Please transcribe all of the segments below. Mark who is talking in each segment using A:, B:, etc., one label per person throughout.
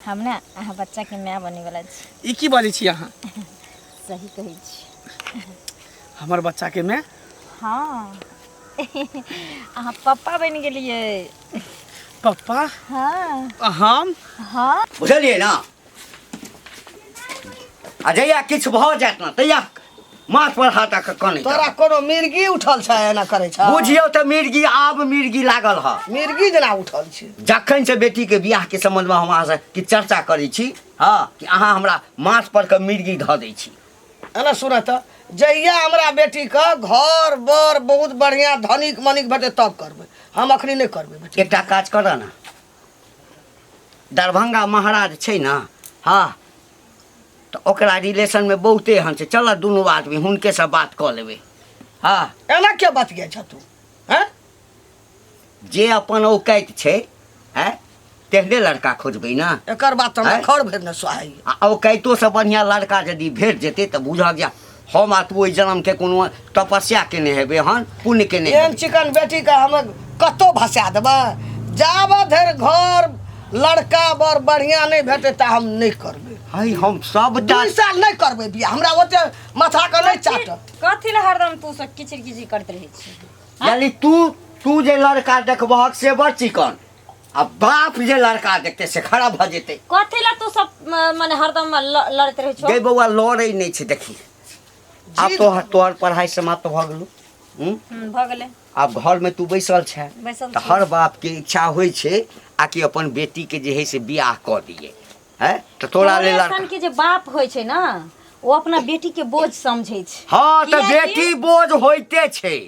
A: हम ना अहाँ बच्चा के माय बने वाला छी।
B: ई की बाजै छी अहाँ?
A: सही कहै छी।
B: हमर बच्चा के माय?
A: हाँ अहाँ पापा बन गेलिए।
B: पप्पा?
A: हाँ
B: हम?
A: हाँ
C: बुझलिए ना? आ जहिया किछु भऽ जायत ना तहिया माथ पर हाथ के कनै
D: तोरा कोनो मिर्गी उठल छ एना करै छ?
C: बुझियौ त मिर्गी आब मिर्गी लागल ह।
D: मिर्गी जना उठल छै।
C: जखन से बेटी के बियाह के संबंध में हम अहाँ से कि चर्चा करै छी, हाँ, कि अहाँ हमरा माथ पर के मिर्गी ध दै छी।
D: एना सुन त, जहिया हमरा बेटी के घर बर बहुत बढ़िया धनिक मनिक भेटे तब करबै, हम अखनी नहीं करबै बेटी।
C: एकटा काज कर ना, दरभंगा महाराज छै ना, हाँ, तो ओकरा रिलेशन में बहुते हन छै, चल दुनू आदमी हुनके से बात क लेबै। हाँ,
D: एना क्या बात गया छ तू? हैं?
C: जे अपन औकात छै, हैं, तेहने लड़का खोजबै ना।
D: एकर बात हमरा
C: हैं?
D: खर भेर न सुहाई।
C: आ औकातो से बढ़िया लड़का यदि भेट जेतै त बुझब जे हम आ तू ओहि जन्म के कोनो तपस्या केने हेबै हन, पुण्य केने
D: एहन
C: हेबै।
D: चिकन बेटी के हम कतो भसा देबै? जाबे धरि घर लड़का बर बढ़िया नहीं भेटे त हम नहीं करबै।
C: हई हम सबटा
D: 2 साल नहीं करबै बियाह, हमरा ओते माथा के नहीं चाट।
A: कथी ले हरदम तू सब किचिर किचिर करते रहे छी?
C: यानी तू जे लड़का देखबहक से बड़ चिकन, आ बाप जे लड़का देखते से खराब भ जेतै।
A: कथी ले तू सब माने हरदम लड़ते रहे छो?
C: गे बौआ लड़ै नहीं छै, देखी आब तो तोहर पढ़ाई समाप्त भ गेलौ,
A: भ गेलै।
C: आब घर में तू बैसल छै,
A: बैसल
C: त हर बाप के इच्छा होय छै आ कि अपन बेटी के जे है से बियाह क दिए, हैं, त तोरा ले लड़का
A: के जे बाप होय छै ना, वो अपना बेटी के बोझ समझै छै।
C: हाँ, त
A: कियाकि-
C: बेटी बोझ होइते छै,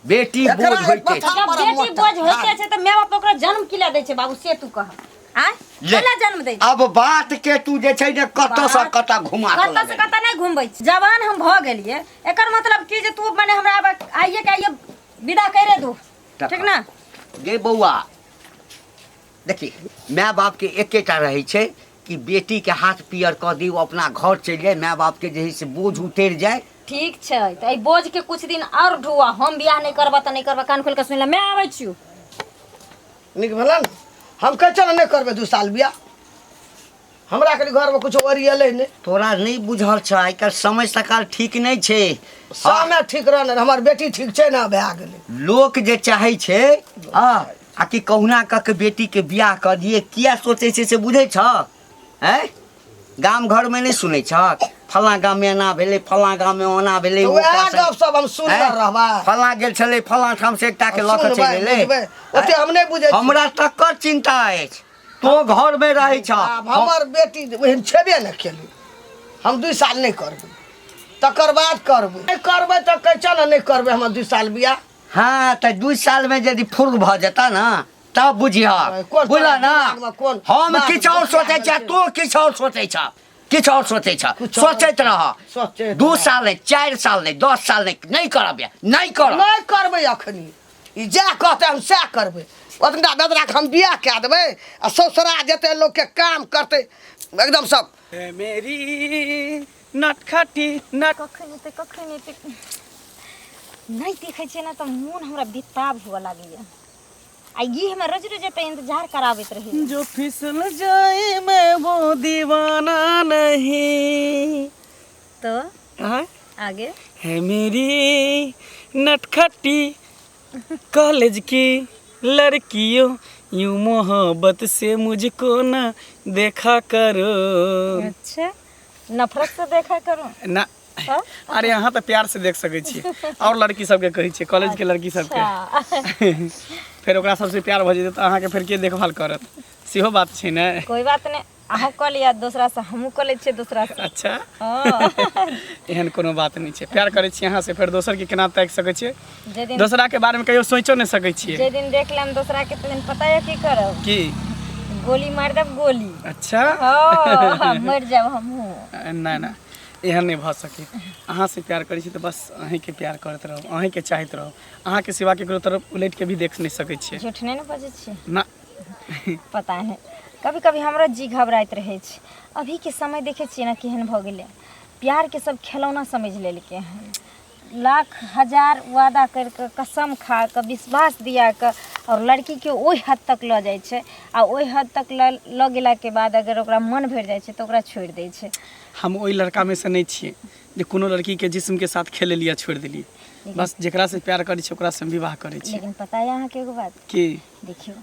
C: बेटी बोझ
D: एकरा
C: होइते
D: एक
C: छै।
A: जब बेटी बोझ होते छै त माय बाप ओकरा जन्म किला दै छै बाबू, से तू कह। आय
C: ले,
A: केला जन्म दै छै?
C: अब बात के तू जे छै ने कत्तो से कत्ता घुमा के
A: कत्ता से कत्ता नहीं घुमबै छी। जवान हम भ गेलिए, एकर मतलब की जे तू माने हमरा अब आइए के आइए विदा करे दू, ठीक ना?
C: गे बौआ देखी, माय बाप के एकेटा रहे छै कि बेटी के हाथ पियर क दी, अपना घर चल जाए, माय बाप के जे है से बोझ उतर जाए।
A: ठीक छै, त ए बोझ के कुछ दिन और ढुआ, हम बियाह नहीं करबा त नहीं करबा, कान खोल के सुन ले, मैं आबै छियो।
D: निक भेला न? हम कह चल नहीं करबै 2 साल बियाह, हमरा के घर में कुछ ओरियले नहीं।
C: तोरा नहीं बुझल छ, आइ काल्हि समय सकाल ठीक नहीं छै।
D: समय ठीक रहने, हमर बेटी ठीक छै ना, भए गेलै।
C: लोक जे चाहे छै आ कि कहुना क के बेटी के बियाह कर दिए, किया सोचे छै से बुझे छ? हैं, गाम घर में नहीं सुनै छ, फला गाम में एना भेलै, फला गाम में ओना भेलै,
D: तो वह गप सब हम सुन रहबा।
C: फला गेल छलै, फला ठाम से एकटा के लक चलि गेलै।
D: ओते हम नहीं बुझै छी।
C: हमरा तकर चिंता अछि, तो घर में रहै छ।
D: आब हमर बेटी ओहन छेबे न केलै, हम 2 साल नहीं करबै, तकर बाद करबै। नहीं करबै त कह चल नहीं करबै हम 2 साल बियाह।
C: हाँ, त 2 साल में यदि फुर्ग भ जेता ना तब बुझिया,
D: कोन
C: बुझला ना?
D: दिमाग में कोन
C: हम
D: बात
C: किछु और
D: बच्चा
C: सोचे छ,
D: होइ छै?
C: तू किछु और सोचे छ, किछु और सोचे छ,
D: कुछ और
C: सोचैत रह।
D: सोचैत
C: 2
D: रह।
C: साल नहीं, 4 साल नहीं, 10 साल नहीं करब, नहीं करब।
D: नहीं करबै अखनी, ई जा कहते हम सएह करबै। ओतना बेदरा के हम बियाह कए देबै आ ससुरा जेते लोग के काम करते एकदम सब।
B: ए मेरी नटखटी नट
A: कखन एते नहीं देखे छै ना त मन हमरा बेताब हुआ लागैया। आ ये हमरा रोज रोज एते इंतजार कराबैत रहे।
B: जो फिसल जाए मैं वो दीवाना नहीं।
A: तो
B: हाँ?
A: आगे
B: है मेरी नटखटी कॉलेज की लड़कियों, यूं मोहब्बत से मुझको ना देखा करो।
A: अच्छा, नफरत से देखा करो
B: ना,
A: हाँ?
B: अरे यहाँ तो प्यार से देख सकै छियै, और लड़की सबके कहै छियै, कॉलेज के लड़की सबके।
A: अच्छा।
B: फिर ओकरा सबसे प्यार भ जेतै त अहाँके फिर के देखभाल करत, सेहो बात छै ने।
A: कोई बात नहीं, अहूँ कऽ लिया दूसरा से, हमहूँ कऽ लै छियै दूसरा से।
B: अच्छा,
A: हाँ।
B: एहन कोनो बात नहीं छै, प्यार करै छियै अहाँ से फिर दोसर के केना ताकि सकै छियै,
A: जे दिन
B: दोसरा के बारे में कहियो सोचो नहीं सकै छियै।
A: जे दिन देख लेम दूसरा के, तो दिन पता है की करब?
B: की?
A: गोली मार देब, गोली।
B: अच्छा,
A: हाँ, मर जाब हमहूँ।
B: ना ना, एहन नहीं भ सकै। अहाँ से प्यार करै छी त बस अहीं के प्यार करत रहब, अहीं के चाहत रहब, अहाँ के सिवा केकरो तरफ उलट के भी देख नहीं सकै छियै।
A: झूठ नहीं न बजै छी।
B: ना,
A: पता है, कभी कभी हमरा जी घबराइत रहे छै। अभी के समय देखे छियै ना केहन भ गेलै, प्यार के सब खिलौना समझ लेलकै हन। लाख हजार वादा करके कसम खा के विश्वास दिया के और लड़की के ओहि हद तक लऽ जाइ छै आ ओहि हद तक लऽ गेला के बाद अगर ओकरा मन भरि जाइ छै तऽ ओकरा छोड़ि दै छै।
B: हम ओहि लड़का में से नहीं छिए जे कोनो लड़की के जिस्म के साथ खेले लिया छोड़ दिलिए। बस जेकरा से प्यार करै छै ओकरा से विवाह करै छै।
A: लेकिन पता है अहाँ के एगो बात
B: की
A: देखियो,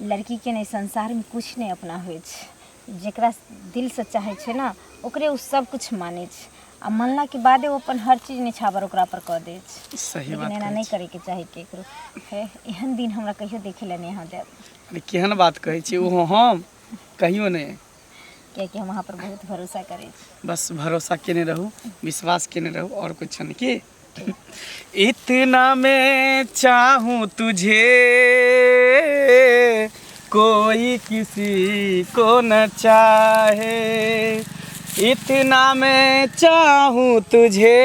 A: लड़की के नहीं संसार में कुछ नहीं अपना होइ छै। जेकरा दिल से चाहे छै ना ओकरे उ सब कुछ माने छै आ मानला के बादे वो अपन हर चीज निछावर ओकरा पर कऽ दै छै।
B: सही बात
A: लेकिन एना
B: कहै
A: नहीं
B: छी।
A: करे के चाही केकरो। हे एहन दिन हमरा कहियो देखे ला नहीं देब,
B: अरे केहन बात कहै छी, ओहो हम कहियो नहीं।
A: कियाकि हम वहाँ पर बहुत भरोसा करे छी।
B: बस भरोसा केने रहू, विश्वास केने रहू और कुछ नहीं। की इतना मैं चाहूँ तुझे कोई किसी को न चाहे, इतना मैं चाहूँ तुझे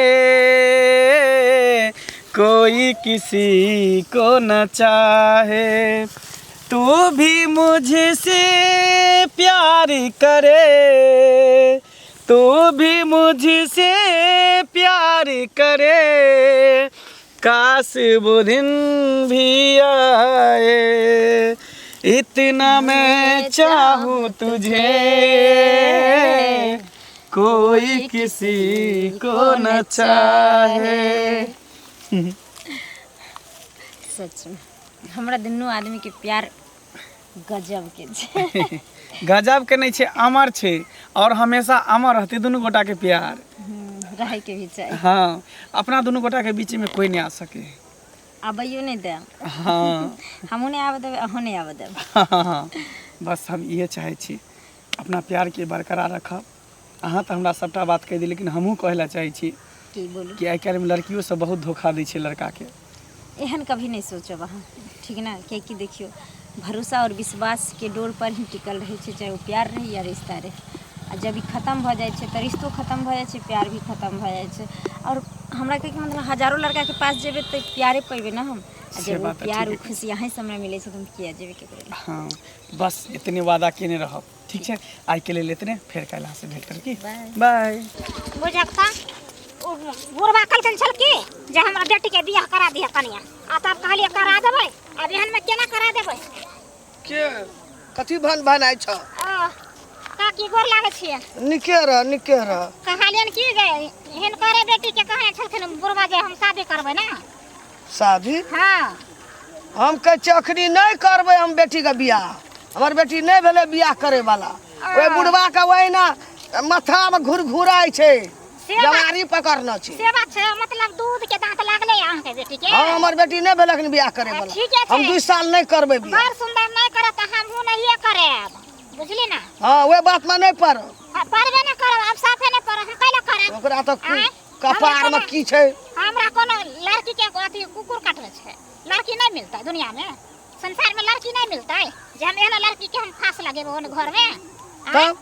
B: कोई किसी को न चाहे, तू भी मुझसे प्यार करे, तू भी मुझसे प्यार करे, काश वो दिन भी आए, इतना मैं चाहूँ तुझे कोई किसी को न चाहे।
A: सच में हमरा दुनू आदमी के प्यार गजब के छै।
B: गजब के नहीं छे, अमर छे और हमेशा अमर रहते दोनों गोटा के प्यार।
A: रहे के भी चाहिए।
B: हाँ, अपना दोनों गोटा के बीच में कोई नहीं आ सके।
A: आबैयो नहीं दे।
B: हाँ
A: हमहूँ नहीं आबे देबै, अहूँ नहीं आबे देब।
B: हाँ, बस हम ये चाहे छी अपना प्यार के बरकरार रखब। अहाँ तो हमरा सबटा बात कह दी, लेकिन हमहूँ कहला चाहे छी
A: की बोलू
B: कि आइ काल्हि में लड़कियों सब बहुत धोखा दै छै लड़का के।
A: एहन कभी नहीं सोचब अहाँ, ठीक ना। कियाकि देखियो भरोसा और विश्वास के डोर पर ही टिकल रहे छै, चाहे वो प्यार रहे या रिश्ता रहे। आ जब ई खत्म भ जाइ छै तऽ रिश्तो खत्म भ जाइ छै, प्यार भी खत्म भ जाइ छै। और हमरा के मतलब हजारों लड़का के पास जेबे तऽ प्यारे पेबे ना हम। आ
B: से
A: जब वो
B: बात है,
A: प्यार
B: ठीक
A: उ
B: है।
A: खुशी यहाँ से हमरा मिले छै तऽ हम किया जेबे केकरो।
B: हाँ, बस इतने वादा केने रहब, ठीक छै। आइ के लेल इतने, फेर काल्हि अहाँ से भेंट करके
A: बाय।
B: बाय।
E: बुझक्ता बुढ़वा कल छल की जे हमरा बेटी के बियाह करा दिया कनिया, आ तब कहलिए करा देबै। अब एहन में केना करा देबै?
D: के कथी भन भनाइ छ?
E: काकी गोर लागे छियै।
D: निके रह।
E: कहलियन की जे एहन करे बेटी के कहे छलखिन बुढ़वा जे हम शादी करबै ना।
D: शादी
E: हाँ
D: हम कह चखनी नहीं करबै, हम बेटी के बियाह। हमर बेटी नहीं भेले बियाह करे वाला। ओए बुढ़वा के वही ना माथा में घुराई छै, जवारी पकड़ना छै।
E: से बात छै, मतलब दूध के दांत लागले अहाँ के बेटी के।
D: हाँ, हमर बेटी नहीं भेले अखन बियाह करे वाला।
E: ठीके छै।
D: हम 2 साल नहीं करबै बियाह।
E: बड़ सुंदर नहीं करे त हमहू नहीं करब, बुझली ना।
D: हाँ, वे बात में नहीं पर
E: परबे ना करब, अब साफे नहीं करब, हम कैला करब?
D: ओकरा तो
E: आँय?
D: कपार में की छै?
E: हमरा कोनो लड़की के अथी कुकुर काटले छै। लड़की नहीं मिलता दुनिया में, संसार में लड़की नहीं मिलता है जे हम एहन लड़की के हम फांस लगेबो ओन घर में।
D: तब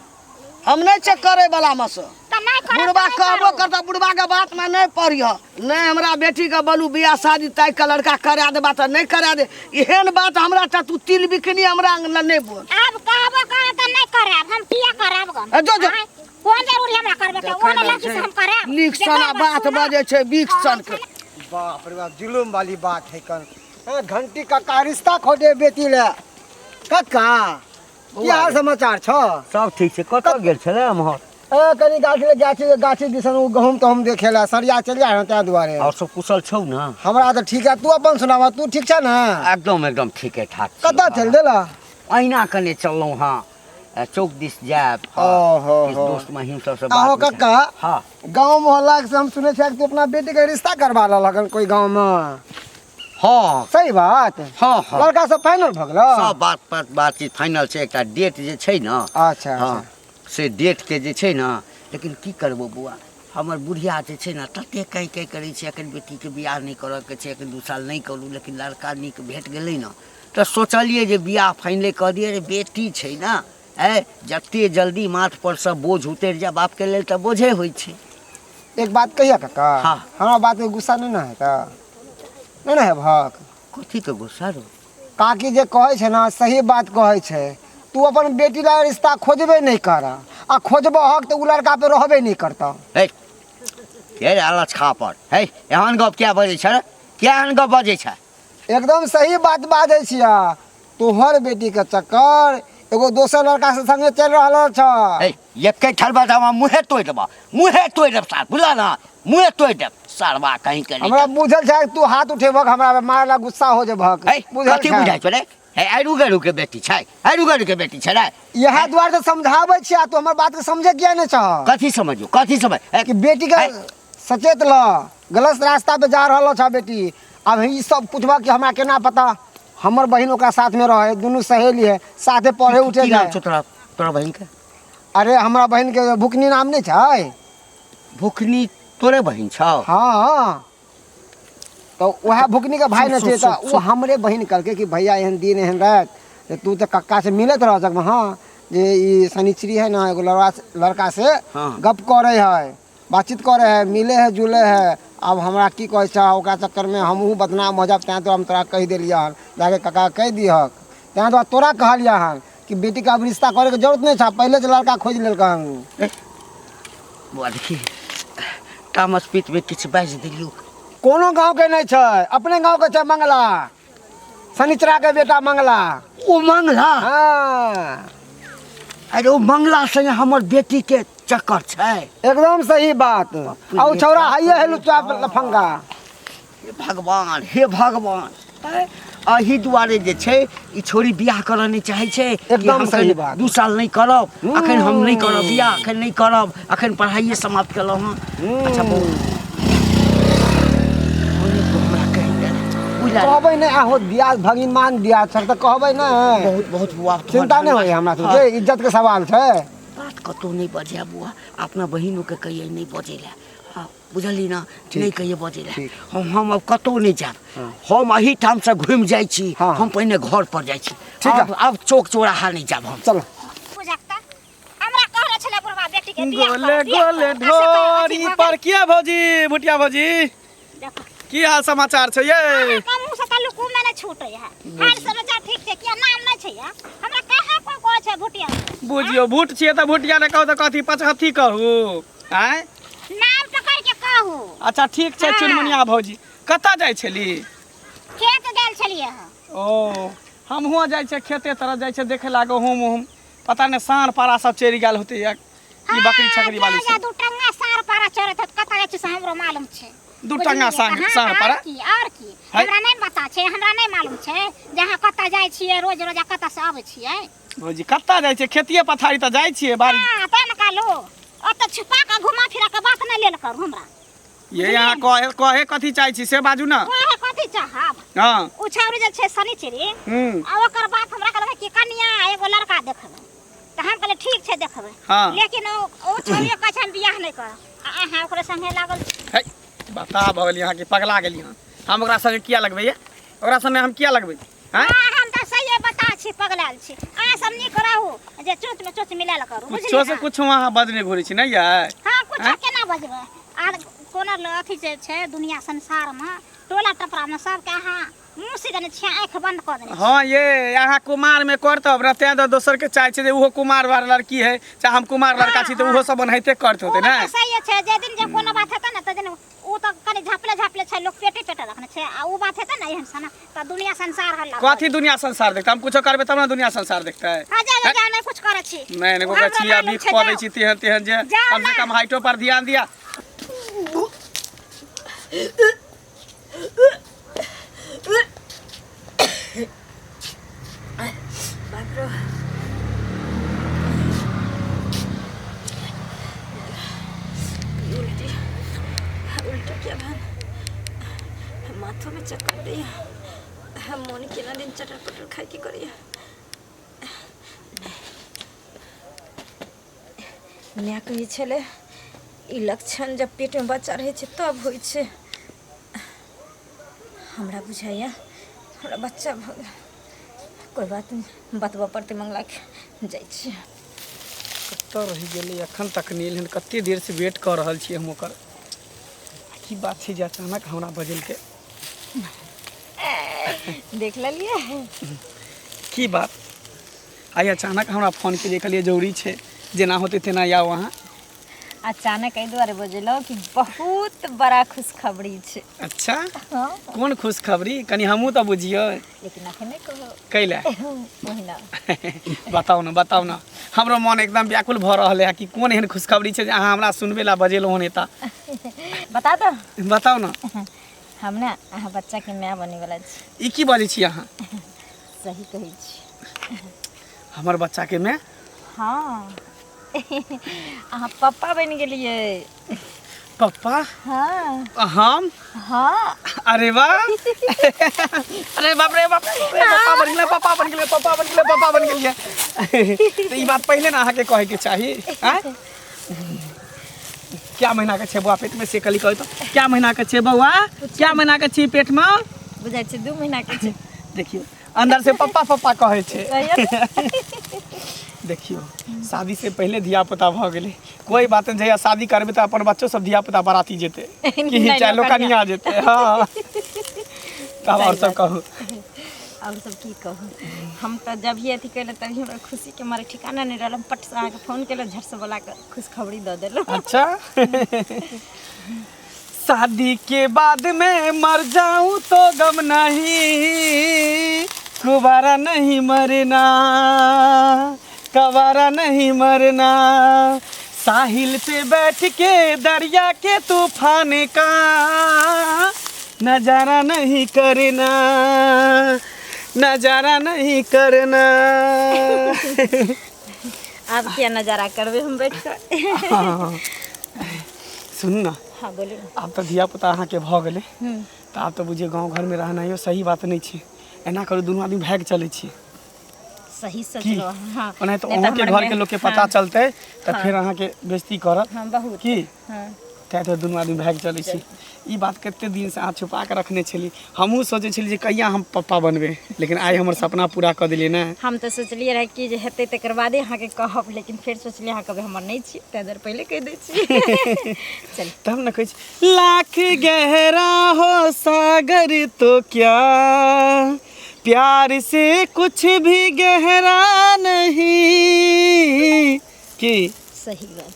D: हम नहीं चेक करे वाला में से
E: त नहीं करब,
D: बुढ़वा
E: नहीं
D: कहबो
E: करू।
D: करता, बुढ़वा के बात में नहीं पड़िह। नहीं हमरा बेटी के बोलू बियाह शादी तय के लड़का करा दे, बात नहीं करा दे। एहन बात हमरा ता तू तिल बिकनी हमरा अंगना नहीं बोल।
E: अब कहबो कर त नहीं करब, हम किया करब गन?
D: जो
E: आँय? कोन जरूरी हमरा करबे के? ओन लड़की से हम करब।
D: नीक सना बात बजे छै, बीक सन के।
F: बाप रे बाप, जुलूम वाली बात है। कन घंटी का रिश्ता खोदे बेटी ले। कक्का की हाल समाचार छ?
C: सब ठीक छै। कतऽ गेल छलै हमर?
F: कनी गाछी ले जाइ छी, गाछी दिसन उ गहूम तहूम देखे ला, सरिया चलिया है तै दुआरे।
C: और सब कुशल छौ ना?
F: हमरा तो ठीक है, तू अपन सुनावा, तू ठीक छ ना?
C: एकदम ठीके ठाक।
F: कतऽ चल देला?
C: अहिना कने चललहुँ हाँ, चौक दिस जायब।
F: ओहो
C: किछु
F: हो।
C: दोस्त महिम सबसे
F: आहो
C: बात
F: कक्का,
C: हाँ
F: गांव मोहल्ला से हम सुने छे कि तू अपना बेटी के रिश्ता करवा लगन कोई गांव में।
C: हाँ
F: सही बात?
C: हाँ हाँ,
F: लड़का सब फाइनल भ गेलो?
C: सब बातचीत फाइनल छै। एकटा डेट जे छै ना,
F: अच्छा
C: हाँ
F: अच्छा।
C: से डेट के जे छै ना, लेकिन की करबो बुआ, हमर बुढ़िया जे छै ना तते कहीं करै छै एखन बेटी के बियाह नहीं करऽ के छै, एखन 2 साल नहीं करू। लेकिन लड़का नीक भेट गेलै ना तऽ सोचलिए जे बियाह फाइनले कऽ दिए। रे बेटी छै ना, जते जल्दी माथ पर से बोझ उतर जाए बाप के लेल तऽ बोझे होइ छै।
F: एक बात कहिया कक्का,
C: हाँ।
F: हमरा बात में गुस्सा नहीं ना है त? नहीं ना है भक?
C: कथी के गुस्सा रो?
F: काकी जे कहे छै ना सही बात कहे छै। तू अपन बेटी ला रिश्ता खोजबे नहीं कर, आ खोजबो हक तो उ लड़का पे रहबे नहीं करता।
C: ए, हे लालच खा पर हे एहन गप क्या बजै छ क्या एहन गप बजै छ
F: एकदम सही बात बाजै छिया। तोहर बेटी के चक्कर एगो दोसर लड़का से संगे चल रहा छ।
C: हे एके ठरबा जामा मुहे तोड़ देब सार बुझला ना मुहे तोड़ देब सारवा कहीं के
F: हमरा बुझल छै तू हाथ उठेबक हमरा मारला गुस्सा हो जेबक।
C: हे कथी बुझाइ छ रे हे आइरुगरु के बेटी छै आइरुगरु के बेटी छै रे
F: यह द्वार से समझाबै छिया तू हमर बात के समझे किया नहीं छ।
C: कथी समझ
F: कि बेटी के सचेत ल गलत रास्ता पे जा रहल छ बेटी। अब ई सब पूछबा कि हमरा केना पता। हमर बहिन ओकरा साथ में रहे दुनू सहेली है साथे पढ़े उठे
C: की नाम
F: जाए।
C: छ तोरा बहिन के
F: अरे हमरा बहिन के भुकनी नाम नहीं छै।
C: भुखनी तोरे बहिन छ
F: हाँ तो वह भुकनी का भाई न थे तो वो हमरे बहिन करके कि भैया एहन दिन एहन रात तो तू तो कक्का से मिलत रह सक। हाँ जे ई शनिचरी है ना एगो लड़का से
C: हाँ।
F: गप करे है बातचीत करे है मिले है जुले है। अब हमरा की कहे छ ओकरा चक्कर में हमहू बदनाम हो जाब तैं तो हम तोरा कह दिलिया हन जाके कक्का कह दिहक तैं तो तोरा कहलिया हन कि बेटी का अब रिश्ता करे के जरूरत नहीं छ पहले से लड़का खोज लेलकन।
C: बुआ देखी तामस पीठ में किछु बाजि देलियो
F: कोनो गांव के नहीं छ अपने गांव के छ मंगला शनिचरा के बेटा मंगला।
C: ओ मंगला
F: हाँ
C: अरे ओ मंगला संगे हमर बेटी के चक्कर छै।
F: एकदम सही बात। और छौरा हाइए है लुच्चा लफंगा।
C: हे भगवान अही दुआरे जे छै ई छोरी बियाह करऽ नहि चाहै छै।
F: एकदम सही बात।
C: 2 साल नहीं करब अखन हम नहीं करब बियाह अखन नहीं करब अखन पढ़ाइए समाप्त केलहुँ हँ। अच्छा
F: कहबै नहीं आहो दिया भगिन मान दिया छ तो कहबै नहीं
C: बहुत बुआ
F: चिंता नहीं होई हमरा तुझे इज्जत के सवाल छै।
C: बात कतौ नहीं बजे बुआ अपना बहिनों के कहिए नहीं बजे ला बुझली ना नहीं कहिए बजे ला हम अब कतौ नहीं जाब हम अही ठाम से घूम जाइ छी।
F: हाँ।
C: हम पहिने घर पर जाइ छी
F: ठीक है।
C: अब चौक चौराहा नहीं जाब हम
F: चलो
E: पूजकता हमरा कहले छले बुढ़वा बेटी के बियाह
B: गोले
E: कर, बियाह
B: गोले
E: कर, ऐसे
B: ढोरी
E: कर,
B: पर किया भौजी भुटिया भौजी
E: देखो
B: की हाल समाचार छै ये
E: मुँह से तल्लू कुम में छूटे है हाल समाचार ठीक छै किया नाम नहीं छै या हमरा कहाँ कोई कोई छै भुटिया
B: बुझियो भूट छियै तऽ भुटिया ने कहू तऽ कथी पचहत्ती कहू आय
E: नाम पकड़ के कहू।
B: अच्छा ठीक छै
E: हाँ।
B: चुनमुनिया भौजी कतऽ जाइ छली
E: खेत गेल छलिए हँ
B: ओ हमहुँ जाइ छै खेते तरफ जाइ छै देखे लागो हम पता नहीं साँढ़ पारा सब चढ़ि गेल होते या की बकरी छकरी वाली
E: या
B: सब
E: दू टंगा सार पारा चढ़त है कतऽ जाइ छै से हमरो मालूम छै।
B: दू टंगा
E: बुझलियै?
B: साँढ़ पारा
E: और की हमरा नहीं पता छै हमरा नहीं मालूम छै जहाँ कतऽ जाइ छियै रोज रोज कतऽ से आबै छियै।
B: भौजी कतऽ जाइ छै खेतिए पथारी तऽ जाइ छियै बाड़ी
E: हाँ तै न कहलो ओतऽ छुपा के घुमा फिरा के बात नहीं लेल करू हमरा।
B: ये यहाँ कहे कथी चाहै छी से बाजू ना
E: ओहे कथी चाहब
B: हाँ
E: उ छौरी जे छै शनिचरी आ ओकर बात हमरा कहलकै कि कन्या एगो लड़का देखबै तऽ हम कहले ठीक छै देखबै
B: हाँ।
E: लेकिन ओ छौरी कहै छै हम बियाह नहीं करब आ अहाँ ओकरे संगे लागल छी।
B: है बता भगल यहाँ की पगला गेली यहाँ हम ओकरा संगे किया लगबै ओकरा संगे हम किया लगबै हैं
E: हम तऽ सही बता छी पगलाल छी अहाँ सब नीक रहू जे चोच में चोच मिलाल करू
B: कुछो से कुछ वहाँ बदने घुरै छी नहीं है
E: हाँ कुछ केना बजबै आर कोनो अथी जे छै दुनिया संसार में टोला टपरा में सब के अहाँ मुँह से देने छियै आँख बंद कर देने
B: हाँ ये यहाँ कुमार में करतब रहते हैं तो दोसर के चाहे छै उहो कुमार वाला लड़की है चाहे हम कुमार लड़का छी तो उहो सब ओनाहिते करत होते ना
E: सही छै जे दिन जे कोनो बात हेतै न त दिन उ त कनी झापले छै लोग पेटे रखने छै आ उ बात हेतै न एहन सना त दुनिया संसार हल्ला
B: कथी दुनिया संसार देखता हम कुछो करबे तब ना दुनिया संसार देखता है
E: हां जा नहीं कुछ करे छी
B: नहीं नहीं को छिया भी खो दै छी तेहन तेहन जे कम से कम हाइटो पर ध्यान दिया
A: उल्टी क्या भान माथों में चक्कर दिया हम मोनी के ना दिन चटर पटर खाई की करिए मैं कही छले ई लक्षण जब पेट में बच्चा रहे छै तब होइ छै हमरा बुझाइया हमरा बच्चा भ गेल कोई बात नहीं बतबा पड़ते मंगला के जाइ छी
B: कतऽ रहि गेलै एखन तक नहीं एलहन कते देर से वेट कर रहल छी हम ओकर की बात छै जे अचानक हमरा बजल के
A: देख लिया
B: की बात आई अचानक हमरा फोन के देखलिए जरूरी छै जेना होते तेना या वहाँ
A: अचानक एहि दुआरे बजेलहुँ कि बहुत बड़ा खुशखबरी छै।
B: अच्छा
A: हाँ
B: कोन खुशखबरी कनी हमहूँ तऽ बुझियो
A: लेकिन अखन नहीं कहो
B: कैले
A: ओहिना
B: बताउ ना हमरो मन एकदम व्याकुल भऽ रहल है कि कोन एहन खुशखबरी छै जे अहाँ हमरा सुनबे ला बजेलहुँ हन एतऽ
A: बता दो
B: बताउ ना
A: हम ना अहाँ बच्चा के माय बने वाला छी।
B: ई की बजै छी अहाँ
A: सही कहै छी।
B: हमर बच्चा के मैं
A: हाँ अहाँ पापा बनि गेलियै।
B: पप्पा
A: हाँ
B: हम
A: हाँ
B: अरे वाह अरे बाप रे पापा बन गेलिए तो ई बात पहले ना अहाँ के कहे के चाही। क्या महीना के छै बौआ पेट में से कली कहे तो क्या महीना के छै बौआ क्या महीना के छी पेट में
A: बुझाइ छै 2 महीना के छै।
B: देखियो अंदर से पप्पा पप्पा कहे छै।
A: कहियो
B: देखियो शादी से पहले धिया पुता भ गेले कोई बात नहीं जहिया शादी करबे त अपन बच्चों सब धिया पुता बराती जेते कि चाहे लोकनिया जेते। हाँ तब और सब कहू
A: और सब की कहू हम तो जब ही अथी कैले तभी हमरा खुशी के मारे ठिकाना नहीं रहल। हम पट से अहाँके फोन केले झट से बोला के खुशखबरी दऽ देलहुँ।
B: अच्छा शादी के बाद में मर जाऊं तो गम नहीं दोबारा नहीं मरना कवारा नहीं मरना साहिल पे बैठ के दरिया के तूफान का नजारा नहीं करना नजारा नहीं करना।
A: आप क्या नज़ारा करबे हम बैठ कर।
B: हाँ। सुन ना
A: हाँ बोलिए।
B: आब तऽ धिया पुता अहाँके भऽ गेलै तऽ आब तऽ बुझिए गाँव घरमे रहनाइयो सही बात नहीं छै। एना करू दुनू आदमी भागि चलै छी
A: सही सोचलो। हाँ
B: ओना तऽ
A: नहीं
B: अहूँके
A: हमर
B: घरके
A: में-
B: लोकके पता चलतै तऽ फेर अहाँके बेइज्जती करत
A: हाँ बहुत
B: की
A: हाँ
B: तैं तऽ दुनू आदमी भागि चलै छी। ई बात कते दिन से अहाँ छुपा के रखने छली हमहूँ सोचै छली जे कहिया हम पप्पा बनबै लेकिन आइ हमर सपना पूरा कऽ देलियै ने।
A: हम तो सोचलिए रहे कि जे हेतै तकर बादे अहाँके कहब लेकिन फिर सोचलिए अहाँ कभी हमर नहीं छी ताहि दुआरे पहले कहि दै छी। चल
B: तब न कहै छी लाख गहरा हो सागर तो क्या प्यार से कुछ भी गहरा नहीं की
A: सही बात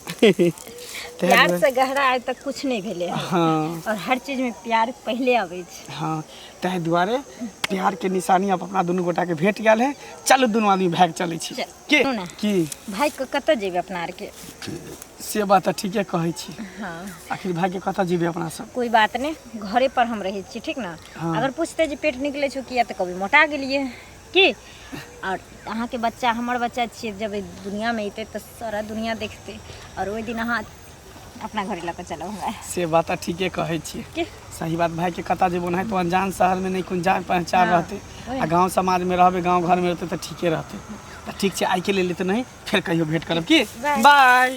A: प्यार से गहरा आइ तक कुछ नहीं भेले है।
B: हाँ
A: और हर चीज में प्यार पहले आबै छै।
B: हाँ ताहि दुआरे प्यार के निशानी अब अपना दुनू गोटा के भेट गेल है। चलू दुनू आदमी भाग चलै छी
A: चल,
B: के
A: सुनू ना।
B: की
A: भाई को कतऽ जेबै अपना आर के।
B: से बात तऽ ठीके कहै छी
A: हाँ
B: आखिर भाग के कतऽ जेबै अपना सब।
A: कोई बात नहीं घरे पर हम रहे छी ठीक ना।
B: हाँ।
A: अगर पूछते जे पेट निकले छो किया तो कभी मोटा गेलिए की और अहाँ के बच्चा हमर बच्चा छिए जब ई दुनिया में अइतै तो सारा दुनिया देखते और ओहि दिन अहाँ अपना घरे लऽ कऽ चलब हमरा
B: से बात तऽ ठीके कहै छी
A: की
B: सही बात भाई के कतऽ जेबो नहीं तो अनजान शहर में नहीं कोई जान पहचान
A: हाँ,
B: रहते
A: वही।
B: आ गाँव समाज में रहबे गाँव घर में रहते तो ठीके रहते। तऽ ठीक छै आइ के लेल तऽ नहीं फिर कहियो भेंट करब की
A: बाय।
B: बाय।